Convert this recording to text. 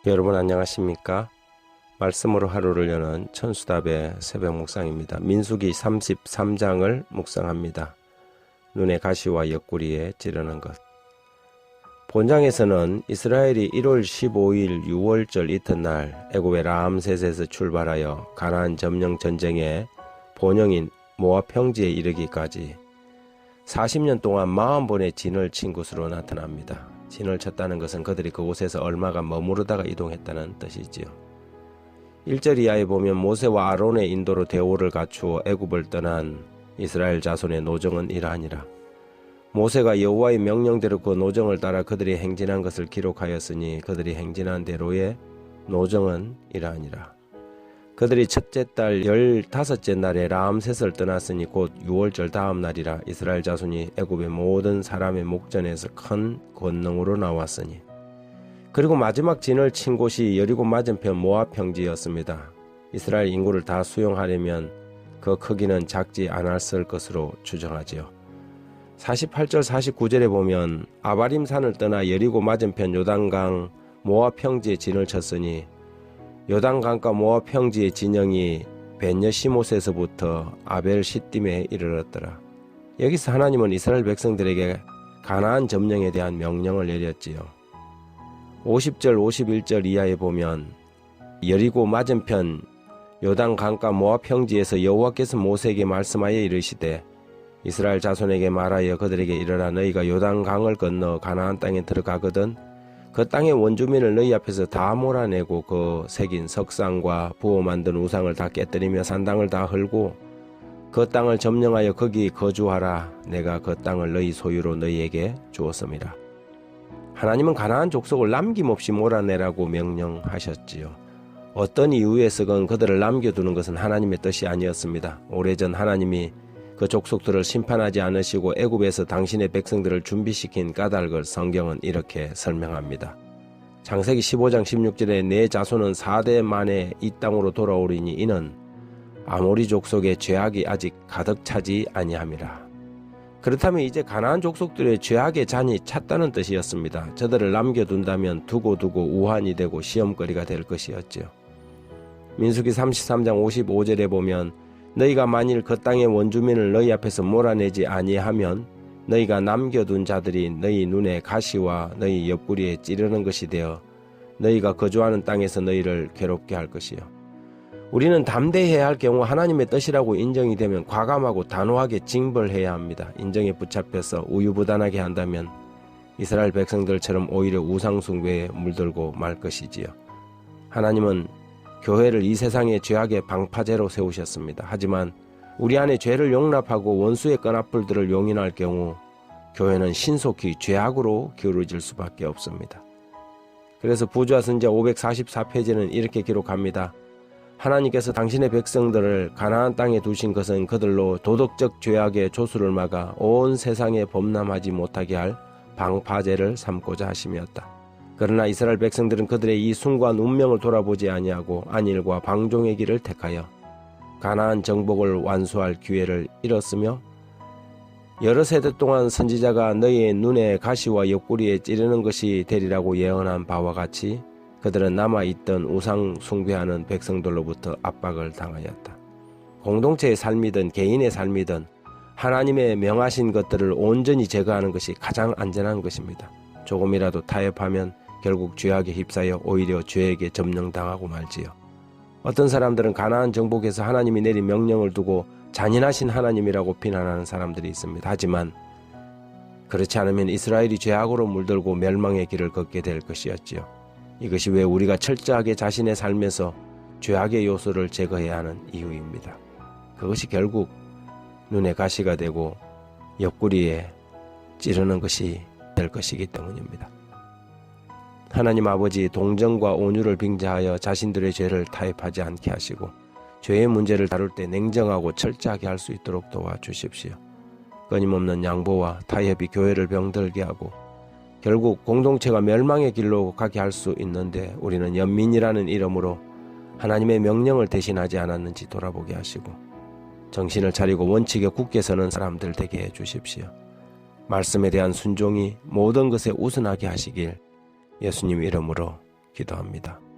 여러분 안녕하십니까? 말씀으로 하루를 여는 천수답의 새벽 묵상입니다. 민수기 33장을 묵상합니다. 눈의 가시와 옆구리에 찌르는 것. 본장에서는 이스라엘이 1월 15일 6월절 이튿날 애굽의 라암셋에서 출발하여 가나안 점령 전쟁의 본영인 모압 평지에 이르기까지 40년 동안 40번의 진을 친 것으로 나타납니다. 진을 쳤다는 것은 그들이 그곳에서 얼마가 머무르다가 이동했다는 뜻이지요. 1절 이하에 보면 모세와 아론의 인도로 대오를 갖추어 애굽을 떠난 이스라엘 자손의 노정은 이러하니라. 모세가 여호와의 명령대로 그 노정을 따라 그들이 행진한 것을 기록하였으니 그들이 행진한 대로의 노정은 이러하니라. 그들이 첫째 달 15째 날에 라암셋을 떠났으니 곧 6월절 다음 날이라. 이스라엘 자손이 애굽의 모든 사람의 목전에서 큰 권능으로 나왔으니. 그리고 마지막 진을 친 곳이 여리고 맞은편 모압 평지였습니다. 이스라엘 인구를 다 수용하려면 그 크기는 작지 않았을 것으로 추정하지요. 48절 49절에 보면 아바림 산을 떠나 여리고 맞은편 요단강 모압 평지에 진을 쳤으니 요단강과 모압 평지의 진영이 벤여시못에서부터 아벨 시딤에 이르렀더라. 여기서 하나님은 이스라엘 백성들에게 가나안 점령에 대한 명령을 내렸지요. 50절 51절 이하에 보면 여리고 맞은편 요단강과 모압 평지에서 여호와께서 모세에게 말씀하여 이르시되 이스라엘 자손에게 말하여 그들에게 이르라. 너희가 요단강을 건너 가나안 땅에 들어가거든 그 땅의 원주민을 너희 앞에서 다 몰아내고 그 새긴 석상과 부어 만든 우상을 다 깨뜨리며 산당을 다 헐고 그 땅을 점령하여 거기 거주하라. 내가 그 땅을 너희 소유로 너희에게 주었음이라. 하나님은 가나안 족속을 남김없이 몰아내라고 명령하셨지요. 어떤 이유에서건 그들을 남겨두는 것은 하나님의 뜻이 아니었습니다. 오래전 하나님이 그 족속들을 심판하지 않으시고 애굽에서 당신의 백성들을 준비시킨 까닭을 성경은 이렇게 설명합니다. 창세기 15장 16절에 내 자손은 4대 만에 이 땅으로 돌아오리니 이는 아모리 족속의 죄악이 아직 가득 차지 아니함이라. 그렇다면 이제 가나안 족속들의 죄악의 잔이 찼다는 뜻이었습니다. 저들을 남겨둔다면 두고두고 우환이 되고 시험거리가 될 것이었죠. 민수기 33장 55절에 보면 너희가 만일 그 땅의 원주민을 너희 앞에서 몰아내지 아니하면 너희가 남겨둔 자들이 너희 눈에 가시와 너희 옆구리에 찌르는 것이 되어 너희가 거주하는 땅에서 너희를 괴롭게 할 것이요. 우리는 담대해야 할 경우 하나님의 뜻이라고 인정이 되면 과감하고 단호하게 징벌해야 합니다. 인정에 붙잡혀서 우유부단하게 한다면 이스라엘 백성들처럼 오히려 우상숭배에 물들고 말 것이지요. 하나님은 교회를 이 세상의 죄악의 방파제로 세우셨습니다. 하지만 우리 안에 죄를 용납하고 원수의 끈앞풀들을 용인할 경우 교회는 신속히 죄악으로 기울어질 수밖에 없습니다. 그래서 부조와 선지자 544페이지는 이렇게 기록합니다. 하나님께서 당신의 백성들을 가나안 땅에 두신 것은 그들로 도덕적 죄악의 조수를 막아 온 세상에 범람하지 못하게 할 방파제를 삼고자 하심이었다. 그러나 이스라엘 백성들은 그들의 이 숭고한 운명을 돌아보지 아니하고 안일과 방종의 길을 택하여 가나안 정복을 완수할 기회를 잃었으며 여러 세대 동안 선지자가 너희의 눈에 가시와 옆구리에 찌르는 것이 되리라고 예언한 바와 같이 그들은 남아있던 우상 숭배하는 백성들로부터 압박을 당하였다. 공동체의 삶이든 개인의 삶이든 하나님의 명하신 것들을 온전히 제거하는 것이 가장 안전한 것입니다. 조금이라도 타협하면 결국 죄악에 휩싸여 오히려 죄에게 점령당하고 말지요. 어떤 사람들은 가나안 정복에서 하나님이 내린 명령을 두고 잔인하신 하나님이라고 비난하는 사람들이 있습니다. 하지만 그렇지 않으면 이스라엘이 죄악으로 물들고 멸망의 길을 걷게 될 것이었지요. 이것이 왜 우리가 철저하게 자신의 삶에서 죄악의 요소를 제거해야 하는 이유입니다. 그것이 결국 눈에 가시가 되고 옆구리에 찌르는 것이 될 것이기 때문입니다. 하나님 아버지 동정과 온유를 빙자하여 자신들의 죄를 타협하지 않게 하시고 죄의 문제를 다룰 때 냉정하고 철저하게 할 수 있도록 도와주십시오. 끊임없는 양보와 타협이 교회를 병들게 하고 결국 공동체가 멸망의 길로 가게 할 수 있는데 우리는 연민이라는 이름으로 하나님의 명령을 대신하지 않았는지 돌아보게 하시고 정신을 차리고 원칙에 굳게 서는 사람들 되게 해주십시오. 말씀에 대한 순종이 모든 것에 우선하게 하시길 예수님 이름으로 기도합니다.